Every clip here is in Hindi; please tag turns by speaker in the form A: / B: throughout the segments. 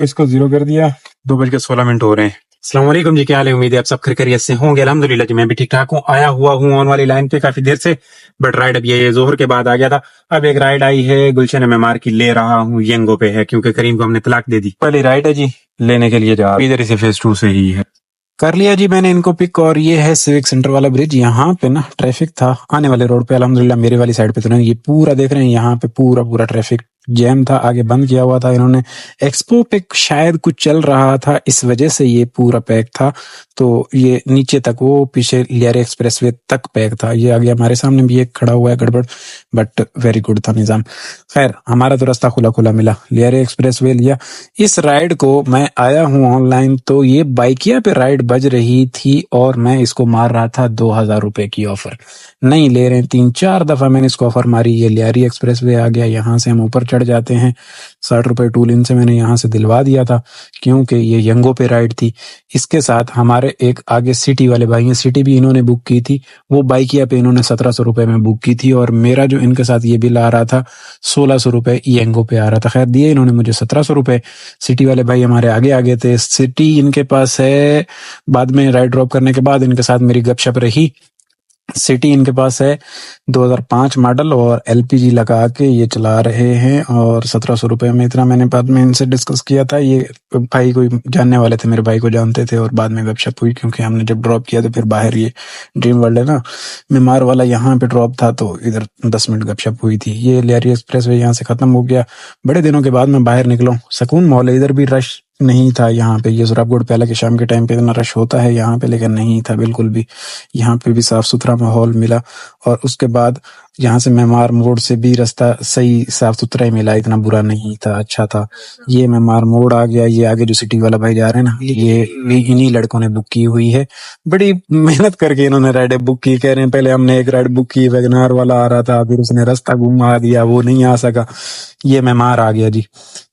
A: इसको जीरो कर दिया। 2:16 हो रहे हैं। अस्सलाम वालेकुम जी, क्या हाल है? उम्मीद है आप सब खैरियत से होंगे। अल्हम्दुलिल्लाह जी, मैं भी ठीक ठाक हूँ। आया हुआ हूँ ऑन वाली लाइन पे काफी देर से, बट राइड अब ये जोहर के बाद आ गया था। अब एक राइड आई है गुलशन मेमार की, ले रहा हूँ। यंगो पे है क्योंकि करीम को हमने तलाक दे दी। पहली राइड है जी, लेने के लिए जा, इधर से फेज 2 से ही है। कर लिया जी मैंने इनको पिक। और ये है सिविक सेंटर वाला ब्रिज। यहाँ पे ना ट्रैफिक था आने वाले रोड पे, अल्हम्दुलिल्लाह मेरे वाली साइड पे तो नहीं। ये पूरा देख रहे हैं, यहाँ पे पूरा पूरा ट्रैफिक जैम था, आगे बंद किया हुआ था इन्होंने। एक्सपो पे शायद कुछ चल रहा था, इस वजह से ये पूरा पैक था। तो ये नीचे तक, वो पीछे लियारी एक्सप्रेसवे तक पैक था। ये आगे हमारे सामने भी एक खड़ा हुआ है गड़बड़, बट वेरी गुड था निजाम। खैर हमारा तो रास्ता खुला खुला मिला, लियारी एक्सप्रेसवे लिया। इस राइड को मैं आया हूँ ऑनलाइन, तो ये बाइकिया पे राइड बज रही थी और मैं इसको मार रहा था 2000 रुपए की ऑफर। नहीं ले रहे, 3-4 दफा मैंने इसको ऑफर मारी। ये लियारी एक्सप्रेसवे आ गया, यहाँ से हम ऊपर चढ़ जाते हैं। 60 रुपए टूल इन से मैंने यहाँ से दिलवा दिया था, क्योंकि ये यंगो पे राइड थी। इसके साथ हमारे एक आगे सिटी वाले भाई हैं, सिटी भी इन्होंने बुक की थी। वो बाइकिया पे इन्होंने 1700 रुपए में बुक की थी, और मेरा जो इनके साथ ये बिल आ रहा था 1600 रुपए यंगो पे आ रहा था। खैर दिए इन्होंने मुझे 1700 रुपए। सिटी वाले भाई हमारे आगे आगे थे। सिटी इनके पास है, बाद में राइड ड्रॉप करने के बाद इनके साथ मेरी गपशप रही। सिटी इनके पास है 2005 मॉडल, और एलपीजी लगा के ये चला रहे हैं। और 1700 रुपए में, इतना मैंने बाद में इनसे डिस्कस किया था। ये भाई कोई जानने वाले थे, मेरे भाई को जानते थे, और बाद में गपशप हुई क्योंकि हमने जब ड्रॉप किया तो फिर बाहर, ये ड्रीम वर्ल्ड है ना, मेमार वाला, यहाँ पे ड्रॉप था, तो इधर 10 मिनट गपशप हुई थी। ये लियारी एक्सप्रेस वे यहाँ से खत्म हो गया। बड़े दिनों के बाद मैं बाहर निकला हूँ, सुकून मॉल है। इधर भी रश नहीं था यहाँ पे। ये सुराबगढ़ पे हालांकि शाम के टाइम पे इतना रश होता है यहाँ पे, लेकिन नहीं था बिल्कुल भी। यहाँ पे भी साफ सुथरा माहौल मिला। और उसके बाद यहाँ से मेमार मोड़ से भी रास्ता सही साफ सुथरा ही मिला, इतना बुरा नहीं था, अच्छा था। ये मेमार मोड़ आ गया। ये आगे जो सिटी वाला भाई जा रहे हैं ना, ये भी इन्हीं लड़कों ने बुक की हुई है। बड़ी मेहनत करके इन्होंने राइड बुक की। कह रहे हैं पहले हमने एक राइड बुक की, वैगनार वाला आ रहा था, फिर उसने रास्ता घुमा दिया, वो नहीं आ सका। ये मेमार आ गया जी।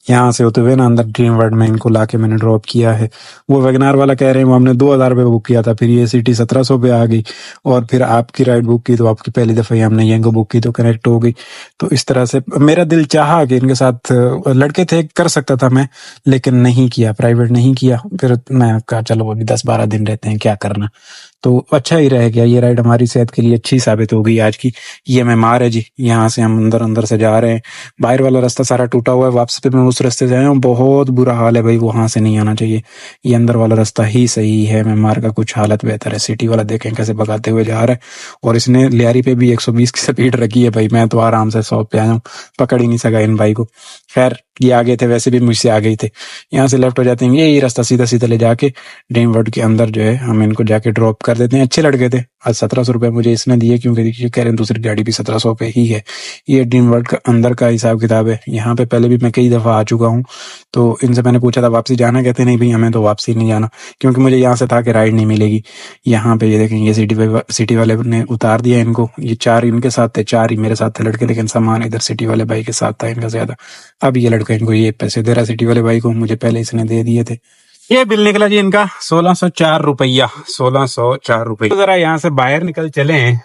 A: यहाँ से होते हुए ना अंदर ड्रीम वर्ल्ड में इनको लाके मैंने ड्रॉप किया है। वो वैगनार वाला कह रहे हैं वो हमने 2000 रुपये बुक किया था, फिर ये सिटी 1700 पे आ गई, और फिर आपकी राइड बुक की तो आपकी पहली दफा ही हमने यंगो बुक की तो कनेक्ट हो गई। तो इस तरह से मेरा दिल चाहा कि इनके साथ, लड़के थे, कर सकता था मैं, लेकिन नहीं किया, प्राइवेट नहीं किया। फिर मैं कहा चलो अभी 10-12 दिन रहते हैं, क्या करना। तो अच्छा ही रह गया। ये राइड हमारी सेहत के लिए अच्छी साबित हो गई आज की। ये मेमार है जी, यहाँ से हम अंदर अंदर से जा रहे हैं। बाहर वाला रास्ता सारा टूटा हुआ है, वापस पे मैं उस रास्ते से आया हूँ। बहुत बुरा हाल है भाई, वहां से नहीं आना चाहिए। ये अंदर वाला रास्ता ही सही है। मेमार का कुछ हालत बेहतर है। सिटी वाला देखें कैसे भगाते हुए जा रहा है, और इसने लियारी पे भी 120 की स्पीड रखी है भाई। मैं तो आराम से 100 पे आया हूँ, पकड़ ही नहीं सका इन भाई को। खैर ये आगे थे, वैसे भी मुझसे आगे ही थे। यहाँ से लेफ्ट हो जाते हैं, यही रास्ता सीधा सीधा ले जाके ड्रीम वर्ल्ड के अंदर जो है हम इनको जाके ड्रॉप कर देते हैं। अच्छे लड़के थे। आज 1700 रुपए मुझे इसने दिए, क्योंकि देखिए कह रहे हैं दूसरी गाड़ी भी 1700 पे ही है। ये ड्रीम वर्ल्ड का अंदर का हिसाब किताब है। यहाँ पे पहले भी मैं कई दफा आ चुका हूँ। तो इनसे मैंने पूछा था वापसी जाना, कहते नहीं भाई हमें तो वापसी नहीं जाना, क्योंकि मुझे यहाँ से था कि राइड नहीं मिलेगी। यहाँ पे ये देखें, ये सिटी वाले ने उतार दिया इनको। ये 4 इनके साथ थे, 4 ही मेरे साथ थे लड़के, लेकिन सामान इधर सिटी वाले भाई के साथ था इनका ज्यादा। अब ये लड़का इनको ये पैसे दे रहा सिटी वाले भाई को, मुझे पहले इसने दे दिए थे। ये बिल निकला जी इनका 1604 रुपया, 1604 रुपये। तो जरा यहाँ से बाहर निकल चले हैं।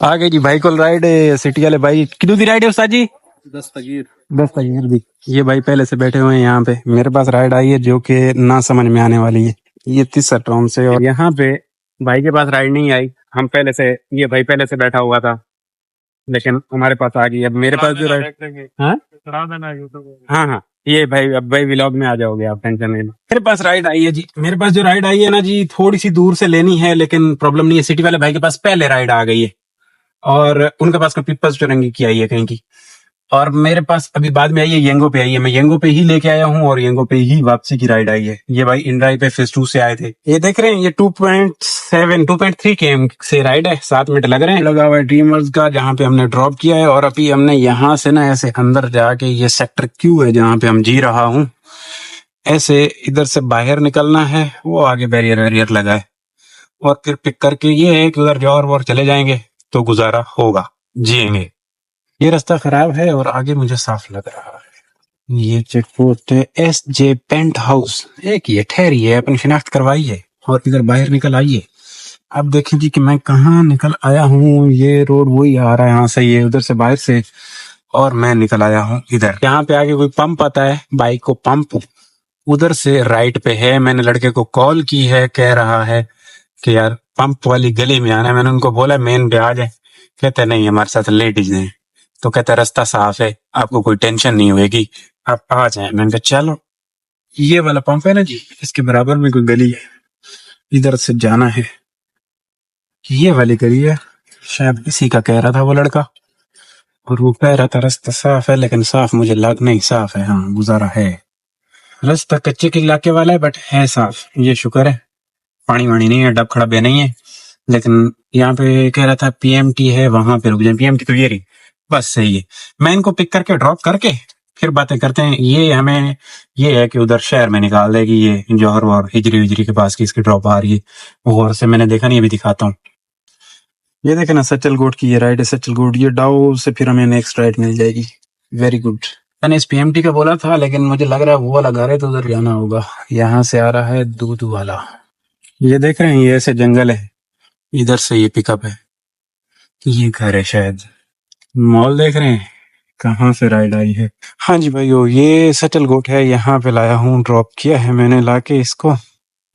A: आगे जी भाई को राइड, सिटी वाले भाई कितनी दी राइड है उस्ताद जी? 10 तगीर दी। ये भाई पहले से बैठे हुए हैं यहाँ पे। मेरे पास राइड आई है जो कि ना समझ में आने वाली है। ये 30 टर्म से, और यहाँ पे भाई के पास राइड नहीं आई। हम पहले से, ये भाई पहले से बैठा हुआ था, लेकिन हमारे पास आ गई। अब मेरे पास जो राइड, हाँ हाँ, ये भाई अब भाई व्लॉग में आ जाओगे आप, टेंशन नहीं। मेरे पास राइड आई है जी। मेरे पास जो राइड आई है ना जी, थोड़ी सी दूर से लेनी है, लेकिन प्रॉब्लम नहीं है। सिटी वाले भाई के पास पहले राइड आ गई है, और उनके पास कोई पीपल्स चुरंगी की आई है कहीं की, और मेरे पास अभी बाद में आई है, यंगो पे आई है। मैं यंगो पे ही लेके आया हूँ, और यंगो पे ही वापसी की राइड आई है। ये भाई इन ड्राइव पे फेज 2 से आए थे। ये देख रहे हैं, ये 2.3 km से राइड है। 7 मिनट लग रहे हैं। लगा हुआ है ड्रीमर्स का, जहाँ पे हमने ड्रॉप किया है। और अभी हमने यहाँ से ना ऐसे अंदर जाके, ये सेक्टर क्यू है जहाँ पे हम जी रहा हूँ, ऐसे इधर से बाहर निकलना है। वो आगे बैरियर वैरियर लगा है, और फिर पिक करके ये है कि उधर जो और चले जाएंगे तो गुजारा होगा, जिएंगे। ये रास्ता खराब है और आगे मुझे साफ लग रहा है। ये चेक पोस्ट है SJ पेंट हाउस। एक ये ठहरिए, अपनी शिनाख्त करवाइए और इधर बाहर निकल आइए। अब देखें जी कि मैं कहाँ निकल आया हूँ। ये रोड वही आ रहा है यहाँ से, ये उधर से बाहर से, और मैं निकल आया हूँ इधर। यहाँ पे आगे कोई पंप आता है, बाइक को पंप उधर से राइट पे है। मैंने लड़के को कॉल की है, कह रहा है कि यार पंप वाली गली में आना है। मैंने उनको बोला मेन पे आ जाए, कहते नहीं हमारे साथ लेडीज हैं। तो कहता रास्ता साफ है, आपको कोई टेंशन नहीं होगी, आप आ जाए। मैंने कहा चलो। ये वाला पंप है ना जी, इसके बराबर में कोई गली है, इधर से जाना है। ये वाली गली है, शायद इसी का कह रहा था वो लड़का। और वो कह रहा था रास्ता साफ है, लेकिन साफ मुझे लग नहीं साफ है। हाँ गुजारा है, रास्ता कच्चे के इलाके वाला है बट है साफ, ये शुक्र है। पानी वानी नहीं है, डब खड़बे नहीं है। लेकिन यहाँ पे कह रहा था पीएमटी है, वहां पे रुक जाए। पीएमटी तो ये रही, बस सही है। मैं इनको पिक करके ड्रॉप करके फिर बातें करते हैं। ये हमें ये है कि उधर शहर में निकाल देगी, ये जौहर और हिजरी विजरी के पास की इसकी ड्रॉप आ रही है। और से मैंने देखा नहीं, अभी दिखाता हूँ। ये देखे ना सचल गोट की ये राइड है, सचल गोट। ये डाउ से फिर हमें नेक्स्ट राइड मिल जाएगी। Very good. मैंने इस पीएमटी का बोला था, लेकिन मुझे लग रहा है वो वाला घर है तो उधर जाना होगा। यहाँ से आ रहा है दूध वाला। ये देख रहे हैं, ये ऐसे जंगल है, इधर से ये पिकअप है, ये घर है शायद। मॉल देख रहे हैं, कहाँ से राइड आई है। हाँ जी भाइयों, ये सटल गोट है, यहाँ पे लाया हूँ, ड्रॉप किया है मैंने लाके इसको।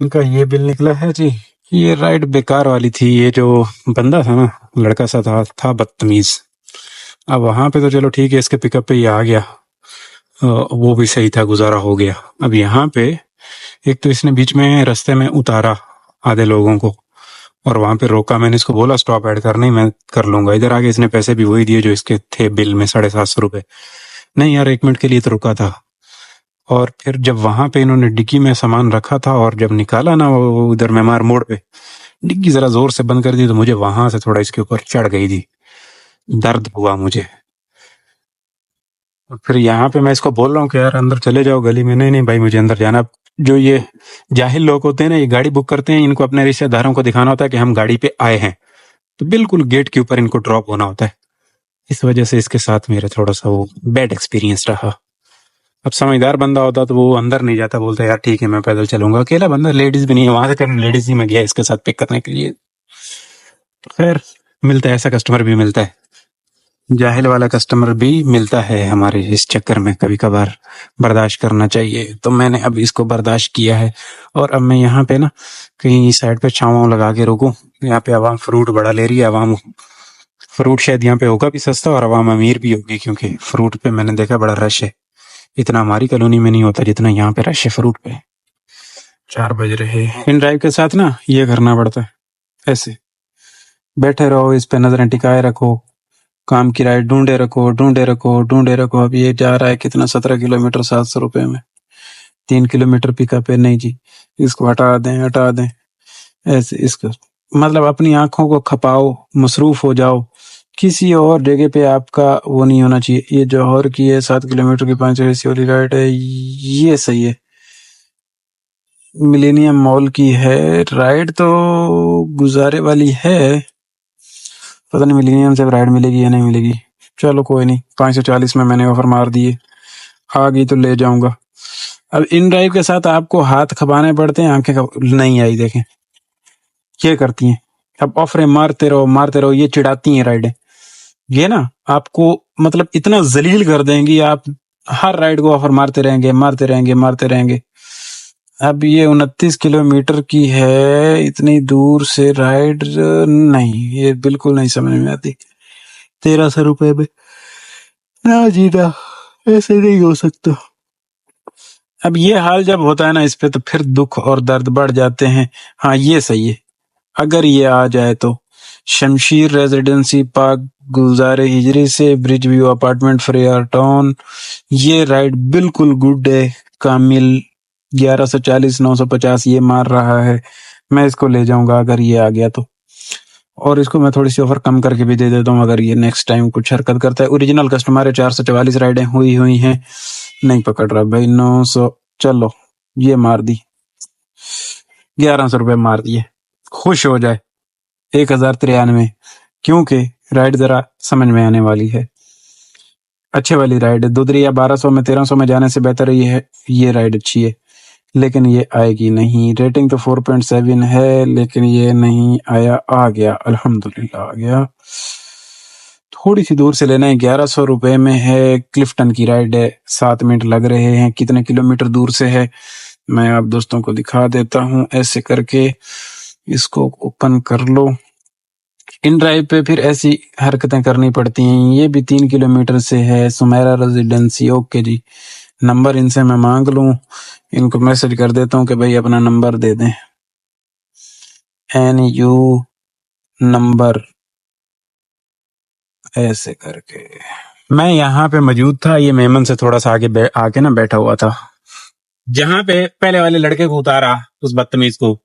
A: इनका ये बिल निकला है जी। ये राइड बेकार वाली थी। ये जो बंदा था ना, लड़का सा था बदतमीज। अब वहां पे तो चलो ठीक है, इसके पिकअप पे ये आ गया, वो भी सही था, गुजारा हो गया। अब यहाँ पे एक तो इसने बीच में रास्ते में उतारा आधे लोगों को, और वहां पे रोका। मैंने इसको बोला स्टॉप ऐड कर, नहीं मैं कर लूंगा। इधर आके इसने पैसे भी वही दिए जो इसके थे बिल में, 750 रुपए। नहीं यार, 1 मिनट के लिए तो रुका था। और फिर जब वहां पे इन्होंने डिक्की में सामान रखा था और जब निकाला ना वो उधर मेमार मोड़ पे, डिक्की जरा जोर से बंद कर दी तो मुझे वहां से थोड़ा इसके ऊपर चढ़ गई थी, दर्द हुआ मुझे। और फिर यहाँ पे मैं इसको बोल रहा हूँ कि यार अंदर चले जाओ गली में। नहीं नहीं भाई, मुझे अंदर जाना। जो ये जाहिल लोग होते हैं ना, ये गाड़ी बुक करते हैं, इनको अपने रिश्तेदारों को दिखाना होता है कि हम गाड़ी पे आए हैं, तो बिल्कुल गेट के ऊपर इनको ड्रॉप होना होता है। इस वजह से इसके साथ मेरा थोड़ा सा वो बैड एक्सपीरियंस रहा। अब समझदार बंदा होता तो वो अंदर नहीं जाता, बोलता यार ठीक है मैं पैदल चलूंगा। अकेला बंदा, लेडीज भी नहीं है वहां से, कर लेडीज ही में गया इसके साथ पिक करने के लिए। तो खैर, मिलता है, ऐसा कस्टमर भी मिलता है, जाहिल वाला कस्टमर भी मिलता है हमारे इस चक्कर में। कभी कभार बर्दाश्त करना चाहिए। तो मैंने अब इसको बर्दाश्त किया है। और अब मैं यहाँ पे ना कहीं साइड पे छाँव लगा के रुकूं। यहाँ पे आवाम फ्रूट बड़ा ले रही है। आवाम फ्रूट शायद यहाँ पे होगा भी सस्ता और आवाम अमीर भी होगी, क्योंकि फ्रूट पे मैंने देखा बड़ा रश है। इतना हमारी कॉलोनी में नहीं होता जितना यहाँ पे रश है फ्रूट पे। 4 बज रहे। इन ड्राइव के साथ ना ये करना पड़ता है, ऐसे बैठे रहो, इस पे नजरें टिकाए रखो, काम की राइड ढूंढे रखो, ढूंढे रखो, ढूंढे रखो। अब ये जा रहा है कितना, 17 किलोमीटर 700 रुपए में। 3 किलोमीटर पिकअप है। नहीं जी, इसको हटा दें, हटा दें। ऐसे इसको मतलब अपनी आंखों को खपाओ, मसरूफ हो जाओ, किसी और जगह पे आपका वो नहीं होना चाहिए। ये जौहर की है, 7 किलोमीटर की 5 वाली राइड है, ये सही है। मिलेनियम मॉल की है राइड, तो गुजारे वाली है। पता नहीं मिलेनियम से राइड मिलेगी या नहीं मिलेगी। चलो कोई नहीं, 540 में मैंने ऑफर मार दिए, आ गई तो ले जाऊंगा। अब इन ड्राइव के साथ आपको हाथ खपाने पड़ते हैं, आंखें नहीं आई देखें, ये करती हैं। अब ऑफरें मारते रहो, ये चिढ़ाती हैं राइडें। ये ना आपको मतलब इतना जलील कर देंगी, आप हर राइड को ऑफर मारते रहेंगे, मारते रहेंगे, मारते रहेंगे। अब ये 29 किलोमीटर की है, इतनी दूर से राइड नहीं, ये बिल्कुल नहीं समझ में आती। 1300 रुपए में ना जी ना, ऐसे नहीं हो सकता। अब ये हाल जब होता है ना इस पे, तो फिर दुख और दर्द बढ़ जाते हैं। हाँ ये सही है, अगर ये आ जाए तो शमशीर रेजिडेंसी पार्क गुलजारे हिजरी से bridge view apartment Frere town, ये राइड बिल्कुल गुड है। कामिल 1140 950 ये मार रहा है। मैं इसको ले जाऊंगा अगर ये आ गया तो। और इसको मैं थोड़ी सी ऑफर कम करके भी दे देता हूँ अगर ये नेक्स्ट टाइम कुछ हरकत करता है। ओरिजिनल कस्टमर है, 444 राइडें हुई हैं, नहीं पकड़ रहा भाई। 900, चलो ये मार दी, 1100 रुपए मार दिए, खुश हो जाए। 1093, क्योंकि राइड जरा समझ में आने वाली है, अच्छे वाली राइड है। दुदरिया 1200 में 1300 में जाने से बेहतर ये राइड अच्छी है, लेकिन ये आएगी नहीं। रेटिंग तो 4.7 है, लेकिन ये नहीं आया। आ गया, अल्हम्दुलिल्लाह आ गया। थोड़ी सी दूर से लेना है। 1100 रुपए में है। क्लिफ्टन की राइड है। 7 मिनट लग रहे हैं। कितने किलोमीटर दूर से है मैं आप दोस्तों को दिखा देता हूँ। ऐसे करके इसको ओपन कर लो। इन ड्राइव पे फिर ऐसी हरकतें करनी पड़ती हैं। ये भी 3 किलोमीटर से है। सुमेरा रेजिडेंसी। ओके जी, नंबर इनसे मैं मांग लूं। इनको मैसेज कर देता हूँ कि भाई अपना नंबर दे दें। NU नंबर ऐसे करके। मैं यहाँ पे मौजूद था। ये मेमन से थोड़ा सा आगे आके ना बैठा हुआ था। जहाँ पे पहले वाले लड़के को उतारा, उस बदतमीज को,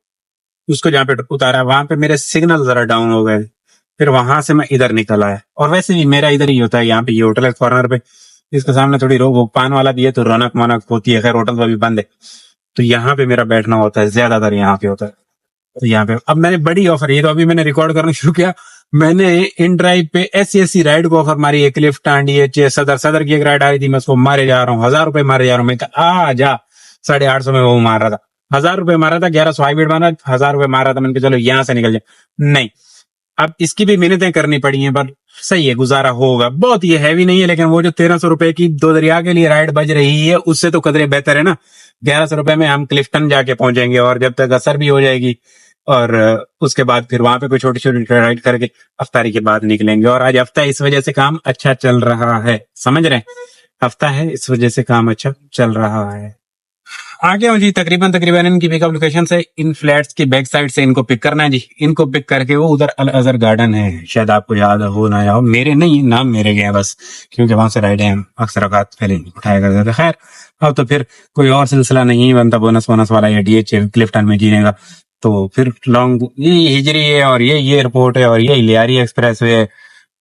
A: उसको जहाँ पे उतारा वहां पे मेरे सिग्नल जरा डाउन हो गए। फिर वहां से मैं इधर निकल आया। और वैसे भी मेरा इधर ही होता है। यहाँ पे ये होटल है कॉर्नर पे, इसके सामने थोड़ी वो पान वाला भी है तो रौनक मोनक होती है। खैर होटल तो अभी बंद है, तो यहाँ पे मेरा बैठना होता है, ज्यादातर यहाँ पे होता है। तो यहाँ पे अब मैंने बड़ी ऑफर, ये तो अभी मैंने रिकॉर्ड करना शुरू किया। मैंने इन ड्राइव पे ऐसी राइड को ऑफर मारी है। क्लिफ्ट आंडी सदर की एक राइड आ रही थी, मैं उसको मारे जा रहा हूँ, 1000 रुपए मारे जा रहा हूँ। मैं कहा आ जा, 850 में वो मार रहा था, 1000 रुपए मारा था, 1100 हाईवेट मारा, 1000 रुपए मारा था। मैंने कहा चलो यहाँ से निकल जाए। नहीं, अब इसकी भी मिन्नतें करनी पड़ी हैं, पर सही है, गुजारा होगा। बहुत ये हैवी नहीं है, लेकिन वो जो 1300 रुपए की दो दरिया के लिए राइड बज रही है, उससे तो कदरे बेहतर है ना। 1100 रुपए में हम क्लिफ्टन जाके पहुंचेंगे और जब तक असर भी हो जाएगी, और उसके बाद फिर वहां पे कोई छोटी छोटी राइड करके अफ्तारी के बाद निकलेंगे। और आज हफ्ता इस वजह से काम अच्छा चल रहा है, समझ रहे हैं, हफ्ता है इस वजह से काम अच्छा चल रहा है। आ गया हूँ जी। तकरीबन इनकी पिकअप लोकेशन से, इन फ्लैट्स की बैक साइड से इनको पिक करना है जी। इनको पिक करके वो उधर अल अजहर गार्डन है, शायद आपको याद हो ना याद हो, मेरे नहीं नाम मेरे गए बस, क्योंकि वहां से राइडें हम अक्सर औकात पहले उठाया करते थे। खैर अब तो फिर कोई और सिलसिला नहीं बनता बोनस वोनस वाला या DH क्लिफ्टन में जीने का, तो फिर लॉन्ग ये हिजरी है और ये एयरपोर्ट है और ये लियारी एक्सप्रेस है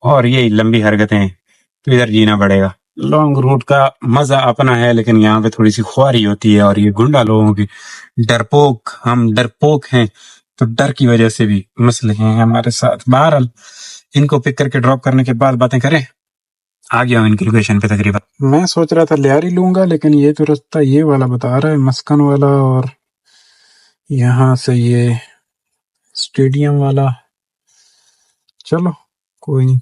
A: और ये लंबी हरकतें, तो इधर जीना पड़ेगा। लॉन्ग रूट का मजा अपना है, लेकिन यहाँ पे थोड़ी सी ख्वारी होती है और ये गुंडा लोगों की, डरपोक, हम डरपोक हैं, तो डर की वजह से भी मसले हैं हमारे साथ। बहरहाल इनको पिक करके ड्रॉप करने के बाद बातें करें। आ गया हूँ इनकी लोकेशन पे तकरीबन। मैं सोच रहा था लियारी लूंगा, लेकिन ये तो रास्ता ये वाला बता रहा है, मस्कन वाला, और यहाँ से ये स्टेडियम वाला। चलो कोई नहीं।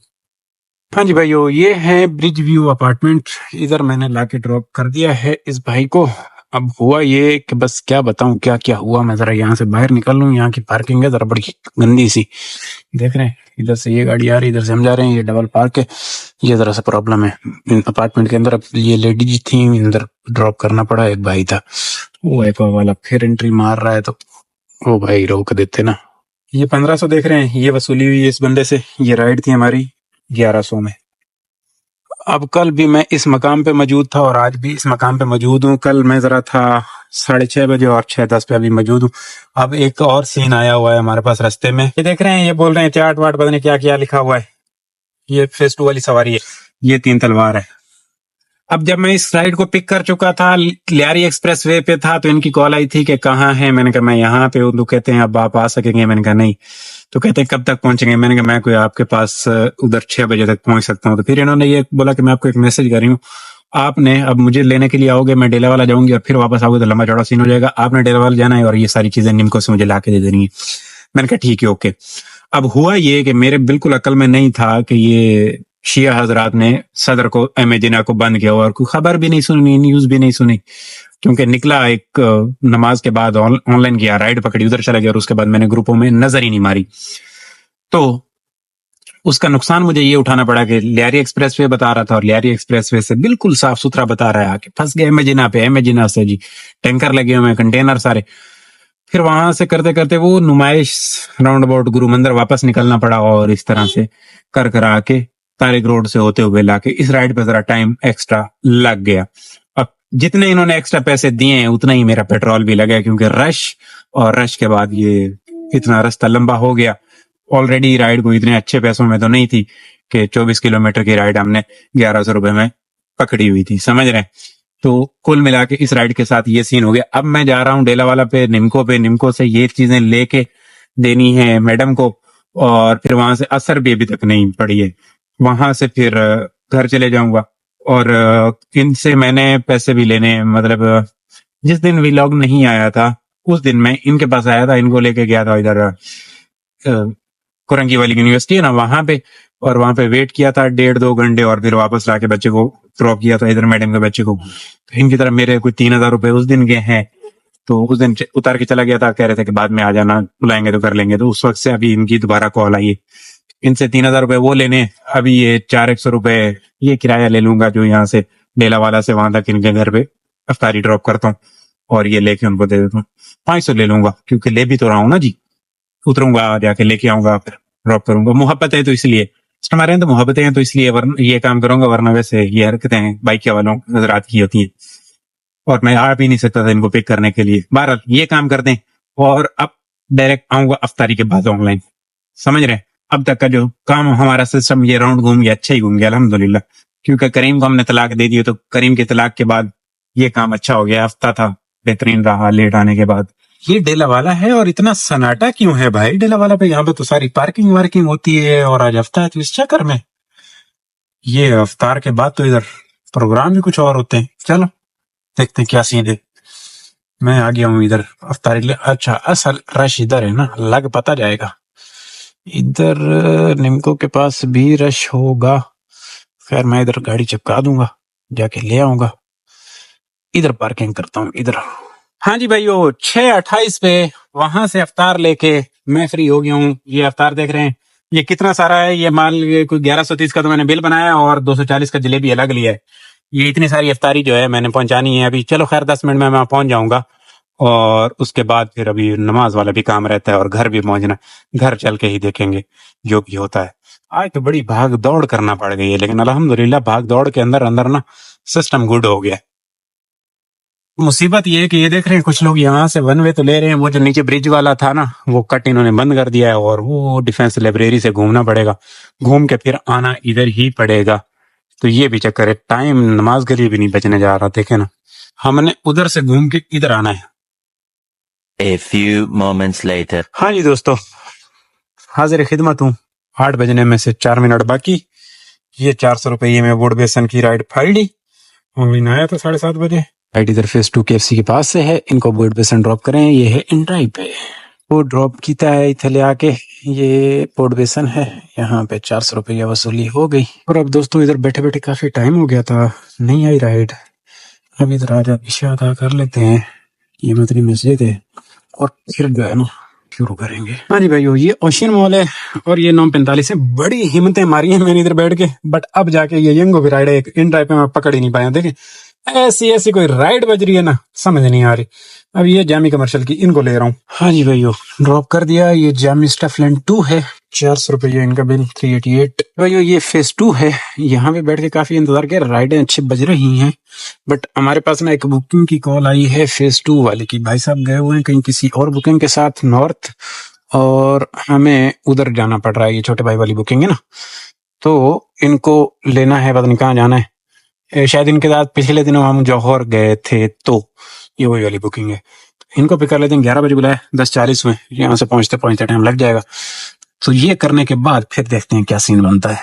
A: हाँ जी भाइयों, ये है ब्रिज व्यू अपार्टमेंट। इधर मैंने लाके ड्रॉप कर दिया है इस भाई को। अब हुआ ये कि बस क्या बताऊं क्या क्या हुआ। मैं जरा यहाँ से बाहर निकल लूं। यहाँ की पार्किंग है जरा बड़ी गंदी सी, देख रहे हैं, इधर से ये गाड़ी आ रही, इधर से हम जा रहे हैं, ये डबल पार्क है। ये जरा सा प्रॉब्लम है अपार्टमेंट के अंदर। अब ये लेडीज थी, इधर ड्रॉप करना पड़ा। एक भाई था, वो एक वाला फिर एंट्री मार रहा है, तो वो भाई रोक देते ना। ये 1500 देख रहे हैं, ये वसूली हुई है इस बंदे से। ये राइड थी हमारी 1100 में। अब कल भी मैं इस मकाम पे मौजूद था और आज भी इस मकाम पे मौजूद हूँ। कल मैं जरा था 6:30 बजे और 6:10 पे अभी मौजूद हूँ। अब एक और सीन आया हुआ है हमारे पास रास्ते में। ये देख रहे हैं, ये बोल रहे हैं चाट वाट पता नहीं क्या क्या लिखा हुआ है। ये फेस 2 वाली सवारी है, ये 3 तलवार है। अब जब मैं इस राइड को पिक कर चुका था, लियारी एक्सप्रेस वे पे था, तो इनकी कॉल आई थी कि कहाँ है। मैंने कहा मैं यहाँ पे हूँ। तो कहते हैं अब आप आ सकेंगे। मैंने कहा नहीं। तो कहते हैं कब तक पहुंचेंगे। मैंने कहा मैं कोई आपके पास उधर 6 बजे तक पहुंच सकता हूँ। तो फिर इन्होंने ये बोला कि मैं आपको एक मैसेज कर रही हूँ, आपने अब मुझे लेने के लिए आओगे, मैं डेला वाला जाऊंगी और फिर वापस आओगे तो लंबा चौड़ा सीन हो जाएगा। आपने डेला वाला जाना है और ये सारी चीजें निम्को से मुझे ला के दे देनी है। मैंने कहा ठीक है ओके। अब हुआ ये कि मेरे बिल्कुल अकल में नहीं था कि ये शिया हजरात ने सदर को जिना को बंद किया, और कोई खबर भी नहीं सुनी, न्यूज भी नहीं सुनी, क्योंकि निकला एक नमाज के बाद ऑनलाइन किया, राइड पकड़ी, उधर चला गया और उसके बाद मैंने ग्रुपों में नजर ही नहीं मारी। तो उसका नुकसान मुझे ये उठाना पड़ा कि लियारी एक्सप्रेस वे बता रहा था और लियारी एक्सप्रेस वे से बिल्कुल साफ सुथरा बता रहा है कि फंस गए एमेजिना पे। एमेजिना से जी टैंकर लगे हुए हैं, कंटेनर सारे। फिर वहां से करते करते वो नुमाइश राउंड अबाउट गुरु मंदिर वापस निकलना पड़ा और इस तरह से कर करा के तारिक रोड से होते हुए लाके इस राइड पे जरा टाइम एक्स्ट्रा लग गया। अब जितने इन्होंने एक्स्ट्रा पैसे दिए हैं उतना ही मेरा पेट्रोल भी लगा, क्योंकि रश और रश के बाद ये इतना रास्ता लंबा हो गया। ऑलरेडी राइड को इतने अच्छे पैसों में तो नहीं थी कि 24 किलोमीटर की राइड हमने 1100 रुपए में पकड़ी हुई थी, समझ रहे हैं। तो कुल मिला के इस राइड के साथ ये सीन हो गया। अब मैं जा रहा हूँ डेला वाला पे, निम्को से ये चीजें लेके देनी है मैडम को, और फिर वहां से असर भी अभी तक नहीं पड़ी है। वहां से फिर घर चले जाऊंगा और इनसे मैंने पैसे भी लेने हैं। मतलब जिस दिन व्लॉग नहीं आया था उस दिन मैं इनके पास आया था, इनको लेके गया था इधर कुरंगी वाली यूनिवर्सिटी है ना, वहां पे और वहां पे वेट किया था 1.5-2 घंटे और फिर वापस लाके बच्चे को ड्रॉप किया था इधर मैडम के बच्चे को। तो इनकी तरफ मेरे कोई 3,000 रुपए उस दिन के हैं, तो उस दिन उतार के चला गया था, कह रहे थे कि बाद में आ जाना, बुलाएंगे तो कर लेंगे। तो उस वक्त से अभी इनकी दोबारा कॉल आई है, इनसे 3,000 रुपए वो लेने, अभी ये 400 रुपए ये किराया ले लूंगा जो यहाँ से डेला वाला से वहां तक इनके घर पे अफ्तारी ड्रॉप करता हूँ और ये लेके उनको दे देता हूँ। 500 ले लूंगा क्योंकि ले भी तो रहा हूँ ना जी, उतरूंगा जाके लेके आऊंगा फिर ड्रॉप करूंगा। मोहब्बत है तो इसलिए, हमारे यहाँ तो मोहब्बतें हैं तो इसलिए वरना ये काम करूंगा, वरना वैसे ये हरकतें बाइक वालों हजरात की होती हैं और मैं आ भी नहीं सकता था इनको पिक करने के लिए। बहरहाल ये काम कर दें और अब डायरेक्ट आऊंगा अफ्तारी के बाद ऑनलाइन, समझ रहे हैं। अब तक का जो काम हमारा सिस्टम ये राउंड घूम गया, अच्छा ही घूम गया अल्हम्दुलिल्लाह, क्योंकि करीम को हमने तलाक दे दी तो करीम के तलाक के बाद ये काम अच्छा हो गया, हफ्ता था बेहतरीन रहा लेट आने के बाद। ये डेला वाला है और इतना सन्नाटा क्यों है भाई डेला वाला पे? यहाँ पे तो सारी पार्किंग वार्किंग होती है और आज हफ्ता है तो इस चक्कर में ये अफ्तार के बाद तो इधर प्रोग्राम भी कुछ और होते हैं। चलो देखते हैं क्या सीन है। मैं आ गया हूँ इधर अफ्तारी ले। अच्छा असल रश इधर है ना, लग पता जाएगा। इधर निमको के पास भी रश होगा, खैर मैं इधर गाड़ी चिपका दूंगा, जाके ले आऊंगा। इधर पार्किंग करता हूँ इधर। हाँ जी भाइयों, 6:28 पे वहां से अफ्तार लेके मैं फ्री हो गया हूँ। ये अफ्तार देख रहे हैं, ये कितना सारा है, ये माल ये कोई 1130 का तो मैंने बिल बनाया और 240 का जलेबी अलग लिया है। ये इतनी सारी अफ्तारी जो है मैंने पहुंचानी है अभी। चलो खैर 10 मिनट में मैं पहुंच जाऊंगा और उसके बाद फिर अभी नमाज वाला भी काम रहता है और घर भी पहुंचना, घर चल के ही देखेंगे जो भी होता है। आज तो बड़ी भाग दौड़ करना पड़ गई है, लेकिन अल्हम्दुलिल्लाह भाग दौड़ के अंदर अंदर ना सिस्टम गुड हो गया। मुसीबत ये है कि ये देख रहे हैं कुछ लोग यहाँ से वन वे तो ले रहे हैं, वो जो नीचे ब्रिज वाला था ना वो कट इन्होंने बंद कर दिया है और वो डिफेंस लाइब्रेरी से घूमना पड़ेगा, घूम के फिर आना इधर ही पड़ेगा। तो ये भी चक्कर है, टाइम नमाज के लिए भी नहीं बचने जा रहा। देखे ना, हमने उधर से घूम के इधर आना है।
B: A few moments later.
A: हाँ जी दोस्तों, हाजिर खिदमत हूँ। 8 बजने में से 4 मिनट बाकी। ये 400 रुपये में वुड बेसन की राइड फाड़ ली। ऑनलाइन आया था 7:30 बजे। राइड इधर फेस 2 KFC के पास से है। इनको वुड बेसन ड्रॉप करें, ये है इन ड्राइव पे। वो ड्रॉप किया है इथे ले आके, ये वुड बेसन है। यहाँ पे 400 रुपया वसूली हो गई। और अब दोस्तों इधर बैठे बैठे काफी टाइम हो गया था, नहीं आई राइड। अब इधर आजा इशा अदा कर लेते हैं, ये मदनी मस्जिद है और फिर जो है ना शुरू करेंगे। हाँ जी भाइयों, ये ओशियन मॉल है और ये 9:45 है। बड़ी हिम्मतें मारी हैं मैंने इधर बैठ के, बट अब जाके ये यंगो की राइड है, एक इन ड्राइव पे मैं पकड़ ही नहीं पाया। देखें ऐसी ऐसी कोई राइड बज रही है ना, समझ नहीं आ रही। अब ये जामी कमर्शियल की इनको ले रहा हूँ। हाँ जी भाइयों, ड्रॉप कर दिया। ये जामी स्टफलैंड 2 है, 400 रुपये इनका बिल, 388। भाइयों ये फेस 2 है, यहाँ पे बैठ के काफी इंतजार किया, राइडें अच्छी बज रही हैं। बट हमारे पास ना एक बुकिंग की कॉल आई है फेस 2 वाले की, भाई साहब गए हुए हैं कहीं किसी और बुकिंग के साथ नॉर्थ, और हमें उधर जाना पड़ रहा है। ये छोटे भाई वाली बुकिंग है ना, तो इनको लेना है, पता नहीं कहाँ जाना है। शायद इनके साथ पिछले दिनों हम जौहर गए थे, तो ये वही वाली बुकिंग है। इनको पिक कर लेते हैं। 11 बजे बुलाया, 10:40 में यहाँ से पहुंचते पहुंचते टाइम लग जाएगा। तो ये करने के बाद फिर देखते हैं क्या सीन बनता है।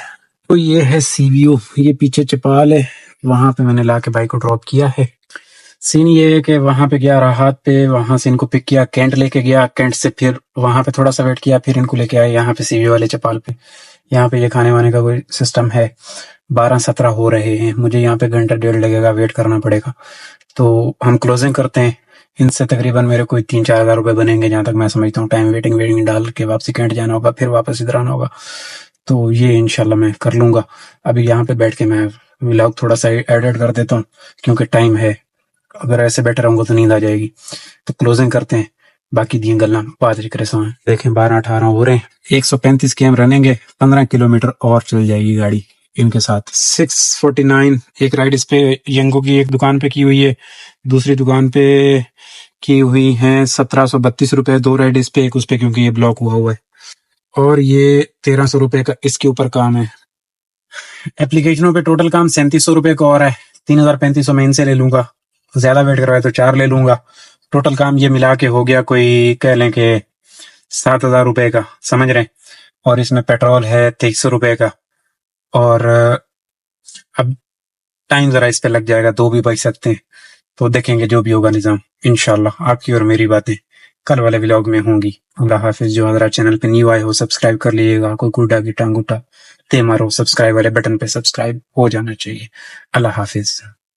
A: तो ये है CVO, ये पीछे चपाल है, वहां पे मैंने लाके बाइक को ड्रॉप किया है। सीन ये है कि वहां पे गया राहत पे, वहां से इनको पिक किया, कैंट लेके गया, कैंट से फिर वहां पे थोड़ा सा वेट किया, फिर इनको लेके आया यहाँ पे CVO वाले चपाल पे। यहाँ पे ये खाने वाने का कोई सिस्टम है। 12-17 हो रहे हैं, मुझे यहाँ पे घंटा 1.5 लगेगा, वेट करना पड़ेगा। तो हम क्लोजिंग करते हैं। इनसे तकरीबन मेरे कोई 3-4 हज़ार रुपए बनेंगे जहां तक मैं समझता हूँ। टाइम वेटिंग डाल के वापसी कैंट जाना होगा, फिर वापस इधर आना होगा, तो ये इंशाल्लाह मैं कर लूंगा। अभी यहाँ पे बैठ के मैं व्लॉग थोड़ा सा एडिट कर देता हूँ क्योंकि टाइम है, अगर ऐसे बैठे रहूंगा तो नींद आ जाएगी। तो क्लोजिंग करते हैं, बाकी दी गल्ला बाद च करे सो। देखें 12-18 हो रहे हैं, 135 km रनेंगे, 15 किलोमीटर और चल जाएगी गाड़ी इनके साथ। 649 एक राइड इस पे यंगो की एक दुकान पे की हुई है, दूसरी दुकान पे की हुई है 1732 रुपए। 2 राइड इस पे, एक उस पे, क्योंकि ये ब्लॉक हुआ है। और ये 1300 रुपए का इसके ऊपर काम है। एप्लीकेशनों पे टोटल काम 3700 रुपए का और है। 3500 मैं इनसे ले लूंगा, ज्यादा वेट करवाए तो 4 ले लूंगा। टोटल काम ये मिला के हो गया कोई कह लें कि 7000 रुपए का, समझ रहे हैं। और इसमें पेट्रोल है 2300 रुपए का। और अब टाइम जरा इस पे लग जाएगा, 2 भी बच सकते हैं। तो देखेंगे जो भी होगा निजाम, इंशाल्लाह आपकी और मेरी बातें कल वाले व्लॉग में होंगी। अल्लाह हाफिज। जो हमारा चैनल पे न्यू आए हो सब्सक्राइब कर लीजिएगा, कोई गुड्डा की टांगूटा ते मारो सब्सक्राइब वाले बटन पे, सब्सक्राइब हो जाना चाहिए। अल्लाह हाफिज।